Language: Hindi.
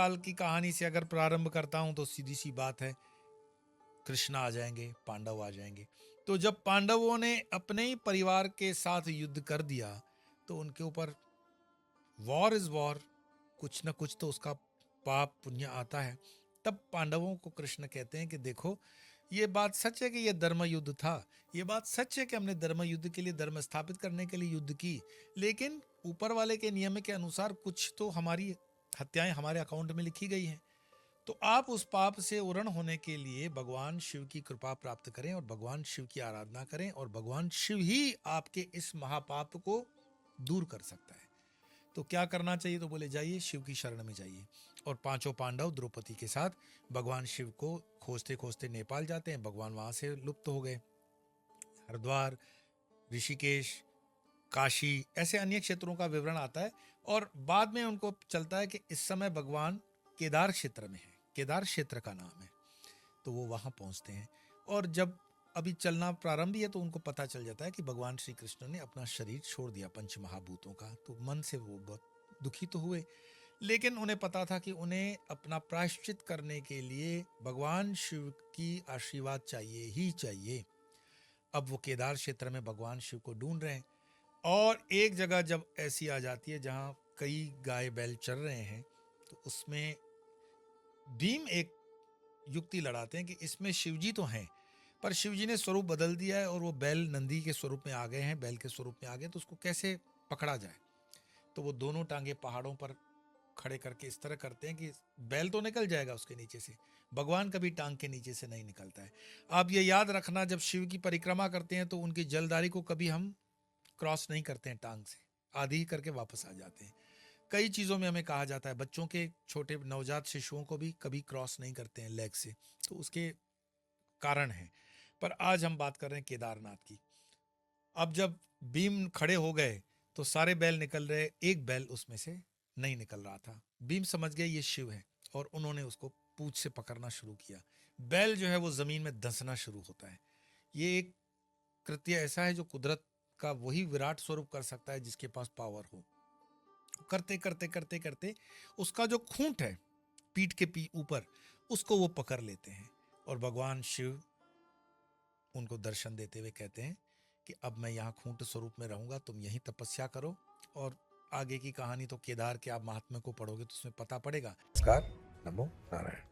काल की कहानी से अगर प्रारंभ करता हूं तो सीधी सी बात है, कृष्ण आ जाएंगे, पांडव आ जाएंगे। तो जब पांडवों ने अपने ही परिवार के साथ युद्ध कर दिया तो उनके ऊपर वॉर इज वॉर, कुछ ना कुछ तो उसका पाप पुण्य आता है। तब पांडवों को कृष्ण कहते हैं कि देखो, ये बात सच है कि ये धर्म युद्ध था, ये बात सच है कि हमने धर्म युद्ध के लिए, धर्म स्थापित करने के लिए युद्ध की, लेकिन ऊपर वाले के नियम के अनुसार कुछ तो हमारी हत्याएं हमारे अकाउंट में लिखी गई हैं। तो आप उस पाप से उरण होने के लिए भगवान शिव की कृपा प्राप्त करें और भगवान शिव की आराधना करें, और भगवान शिव ही आपके इस महापाप को दूर कर सकता है। तो क्या करना चाहिए? तो बोले जाइए शिव की शरण में जाइए। और पांचों पांडव द्रौपदी के साथ भगवान शिव को खोजते खोजते नेपाल जाते हैं। भगवान वहां से लुप्त हो गए। हरिद्वार, ऋषिकेश, काशी, ऐसे अन्य क्षेत्रों का विवरण आता है। और बाद में उनको चलता है कि इस समय भगवान केदार क्षेत्र में है, केदार क्षेत्र का नाम है। तो वो वहां पहुंचते हैं, और जब अभी चलना प्रारंभ ही है तो उनको पता चल जाता है कि भगवान श्री कृष्ण ने अपना शरीर छोड़ दिया पंच महाभूतों का। तो मन से वो बहुत दुखी तो हुए, लेकिन उन्हें पता था कि उन्हें अपना प्रायश्चित करने के लिए भगवान शिव की आशीर्वाद चाहिए ही चाहिए। अब वो केदार क्षेत्र में भगवान शिव को ढूंढ रहे हैं, और एक जगह जब ऐसी आ जाती है जहां कई गाय बैल चल रहे हैं, तो उसमें भीम एक युक्ति लड़ाते हैं कि इसमें शिवजी तो हैं, पर शिवजी ने स्वरूप बदल दिया है और वो बैल नंदी के स्वरूप में आ गए हैं, बैल के स्वरूप में आ गए, तो उसको कैसे पकड़ा जाए। तो वो दोनों टांगे पहाड़ों पर खड़े करके इस तरह करते हैं कि बैल तो निकल जाएगा उसके नीचे से, भगवान कभी टांग के नीचे से नहीं निकलता है। आप ये याद रखना, जब शिव की परिक्रमा करते हैं तो उनकी जलधारी को कभी हम क्रॉस नहीं करते हैं टांग से, आधी ही करके वापस आ जाते हैं। कई चीज़ों में हमें कहा जाता है, बच्चों के छोटे नवजात शिशुओं को भी कभी क्रॉस नहीं करते हैं लेग से, तो उसके कारण है। पर आज हम बात कर रहे हैं केदारनाथ की। अब जब भीम खड़े हो गए तो सारे बैल निकल रहे, एक बैल उसमें से नहीं निकल रहा था। भीम समझ गए ये शिव है, और उन्होंने उसको पूंछ से पकड़ना शुरू किया। बैल जो है वो जमीन में धंसना शुरू होता है। ये एक कृत्य ऐसा है जो कुदरत का वही विराट स्वरूप कर सकता है जिसके पास पावर हो। करते करते करते करते उसका जो खूंट है पीठ के ऊपर, उसको वो पकड़ लेते हैं, और भगवान शिव उनको दर्शन देते हुए कहते हैं कि अब मैं यहाँ खूंट स्वरूप में रहूंगा, तुम यहीं तपस्या करो। और आगे की कहानी तो केदार के आप महात्म्य को पढ़ोगे तो उसमें पता पड़ेगा। नमस्कार, नमो नारायण।